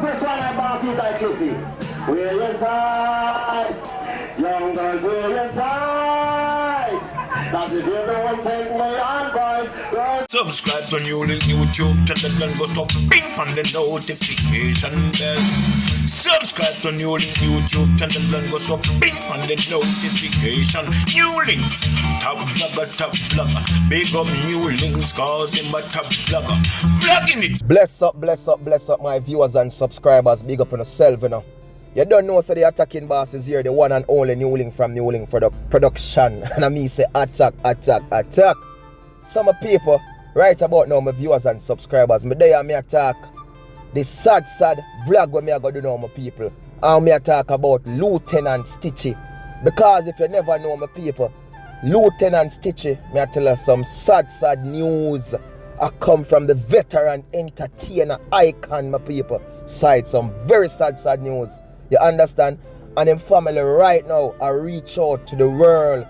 Which one I boss you like Chippy? Where you side? Young girls, where you side? Cause if you don't take me on, boys, subscribe to NEWLINK YouTube channel and go to ping on the notification bell. Subscribe to NEWLINK YouTube channel and go to ping on the notification. NEWLINKs, top vlogger. Big up NEWLINKs, cause him a top vlogger. Vlogging it. Bless up my viewers and subscribers. Big up on yourself, you know. You don't know, so the attacking boss is here, the one and only NEWLINK from NEWLINK production. And I mean say attack. Some people right about now, my viewers and subscribers, me there me attack the sad vlog where me I go do now, my people. And me attack about Lieutenant Stitchy. Because if you never know, my people, Lieutenant Stitchy, me I tell you some sad news. I come from the veteran entertainer icon, my people, side. Some very sad news. You understand? And in family right now, I reach out to the world,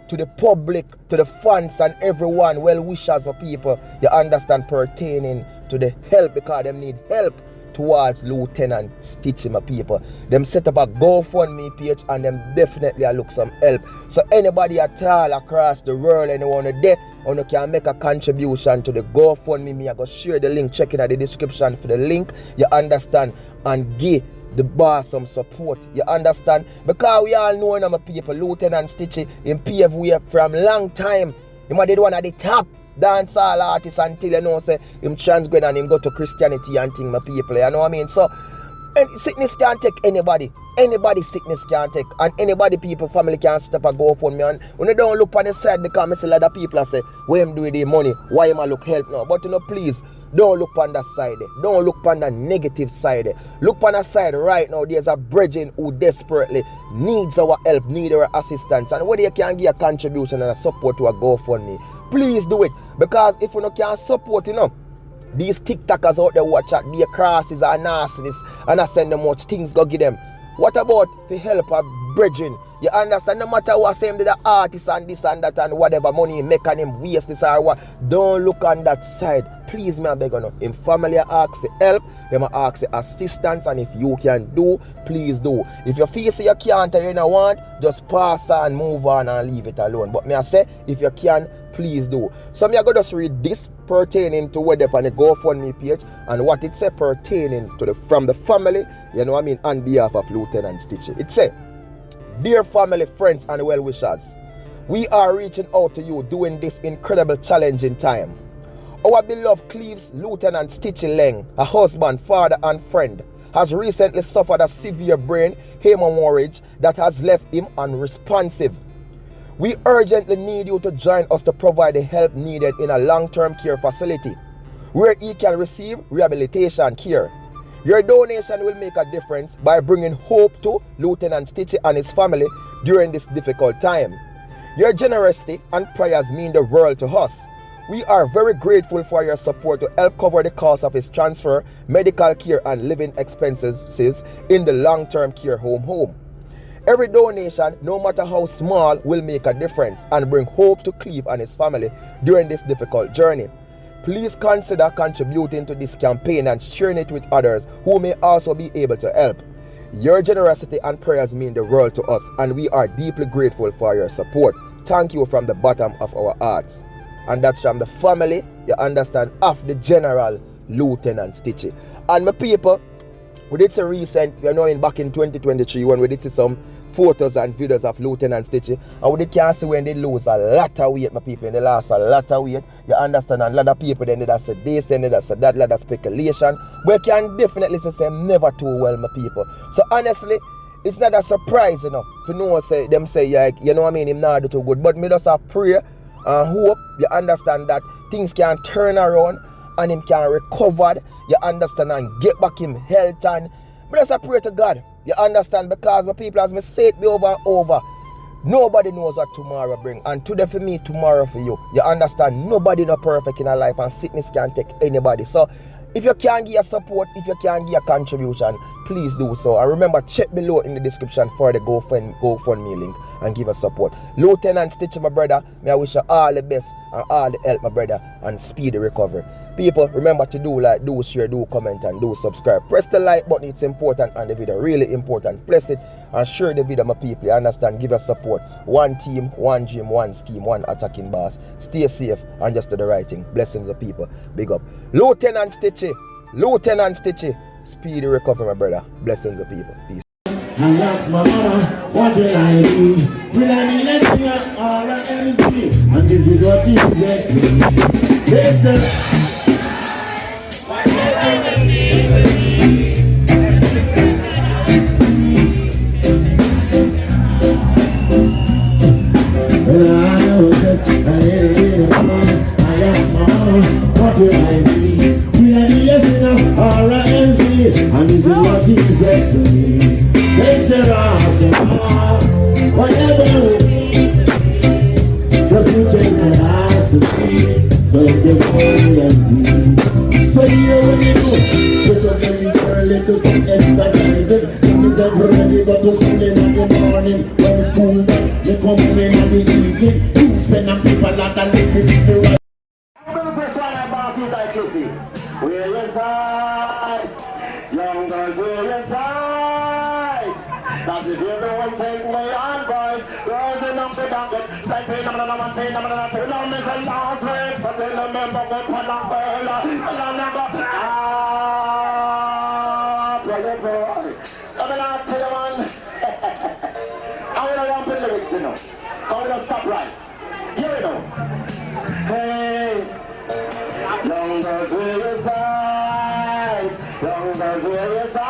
to the public, to the fans and everyone, well wishers for people, you understand, pertaining to the help, because them need help towards Lieutenant Stitchy, my people. Them set up a GoFundMe page and them definitely look some help. So anybody at all across the world, anyone there, or you can make a contribution to the GoFundMe, me I go share the link, check in at the description for the link, you understand, and give the boss some support, you understand? Because we all know, my people, Lieutenant Stitchy in pave way from long time. He did one at the top dancehall artist until you know say him transgress and him go to Christianity and thing, my people, you know what I mean? So sickness can't take anybody sickness can't take, and anybody people family can step and go for me. And when you don't look on the side, because I see a lot of people say where him do with the money, why him a look help now, but you know, please don't look on that side. Don't look on the negative side. Look on the side right now. There's a brethren who desperately needs our help, need our assistance. And whether you can give a contribution and a support to a GoFundMe, please do it. Because if you can't support, you know, these TikTokers out there watch at their crosses and nastiness and I send them much things go give them. What about the help of brethren? You understand? No matter what same to the artist and this and that and whatever money you make on him waste this or what, don't look on that side. Please, me I beg you. In family ask the help, them ask the assistance, and if you can do, please do. If you feel say you can't or you don't want, just pass on, move on and leave it alone. But me I say, if you can, please do. So me I go just read this pertaining to what on the GoFundMe page and what it say pertaining to from the family, you know what I mean, on behalf of Lieutenant Stitchy. It say, dear family, friends and well-wishers, we are reaching out to you during this incredible challenging time. Our beloved Cleve's Lieutenant Stitchy Leng, a husband, father and friend, has recently suffered a severe brain hemorrhage that has left him unresponsive. We urgently need you to join us to provide the help needed in a long-term care facility where he can receive rehabilitation care. Your donation will make a difference by bringing hope to Lieutenant Stitchy and his family during this difficult time. Your generosity and prayers mean the world to us. We are very grateful for your support to help cover the cost of his transfer, medical care and living expenses in the long-term care home. Every donation, no matter how small, will make a difference and bring hope to Cleve and his family during this difficult journey. Please consider contributing to this campaign and sharing it with others who may also be able to help. Your generosity and prayers mean the world to us, and we are deeply grateful for your support. Thank you from the bottom of our hearts. And that's from the family, you understand, of the General Lieutenant Stitchy. And my people, we did some recent, we are now back in 2023 when we did see some photos and videos of Lieutenant Stitchy, and we can see when they lose a lot of weight, my people, and they lost a lot of weight, you understand, and a lot of people then they say this, then they say that, a lot of speculation, but you can definitely say never too well, my people. So honestly, it's not a surprise, you know, to know say them say, like, you know what I mean, him not do too good, but me just have prayer and hope, you understand, that things can turn around and him can recover, you understand, and get back him health. And me just pray to God, you understand, because my people, as me say it over and over, nobody knows what tomorrow bring, and today for me, tomorrow for you. You understand, nobody not perfect in our life, and sickness can't take anybody. So if you can give a support, if you can give a contribution, please do so. And remember, check below in the description for the GoFundMe link and give us support. Lieutenant Stitchy, my brother, may I wish you all the best and all the help, my brother, and speedy recovery. People, remember to do like, do share, do comment, and do subscribe. Press the like button, it's important on the video, really important. Press it and share the video, my people. You understand? Give us support. One team, one dream, one scheme, one attacking boss. Stay safe and just do the right thing. Blessings of people. Big up. Lieutenant Stitchy. Lieutenant Stitchy. Speedy recovery, my brother. Blessings of people. Peace. I asked my mama, what will I do? Will I be lesbian or an MC? And this is what she said to me. They said, I was just a little bit of fun. I asked my mama, what will I be? Will I be lesbian or an MC? And this is what she said to me. They said, whatever we need, just to change my eyes to see. So just hold and see. So you know what you do? Get up early, early to some exercise. Come is ready, go to school in the morning. When school done, they come in the evening. You spend on people like that, it's the right. I'm going to put on that boss is like Chippy. Where your size, young girls, where your size. Cause if you don't take me on, boys, girls enough to dunk it. Like pay number one, pay number two, now miss a last week. So they remember go put on girl, and I go, brother boy. I'm gonna tell you one. I'm gonna run the lyrics, you know. I'm gonna stop right. Here we go. Hey, young girls with your size, young girls with your size.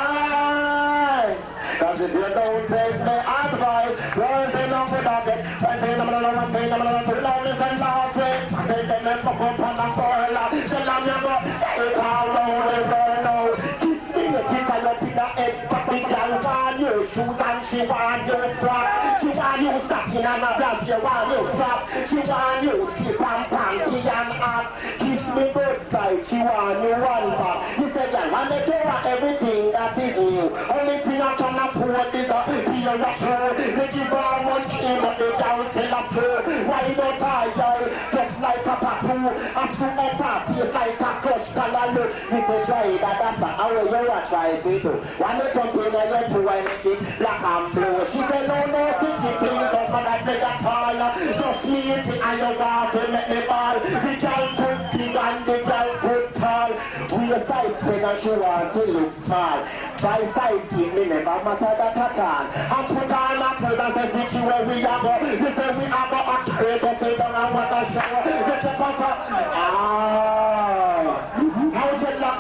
Cause if you don't take me advice, girls enough to dog it. I think I'm gonna pay them to love this and last week. I take them and fuck up on the girl. Tell them you go, hey, how long the girl knows. Kiss me, you kick her up in the head. But the girl want your shoes and she want your frock. She want you stocking and a blouse, you want your sock. She want you slip and panty and hat. Kiss me good side, she want you one pack. You say, girl, I make you everything that is new. Only thing I can afford is a beer rusher. They give her money, but the girl still a true. Why don't I, girl, just like a tattoo? A super party is like a crush color. If you try that, that's how you try it too. When you jump in and you try make it black and blue. She said, no, no, Stitchy, please don't come and play that tall. Just me and you want to make me ball. The girl put big and the girl put tall. We a size thing and she want to look small. By size thing, me never matter that at all. And put on a clothes and say, Stitchy, where we are go. You say we are go a trade, but say down and what a shower. Get your papa.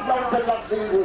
Now dreadlocks easy.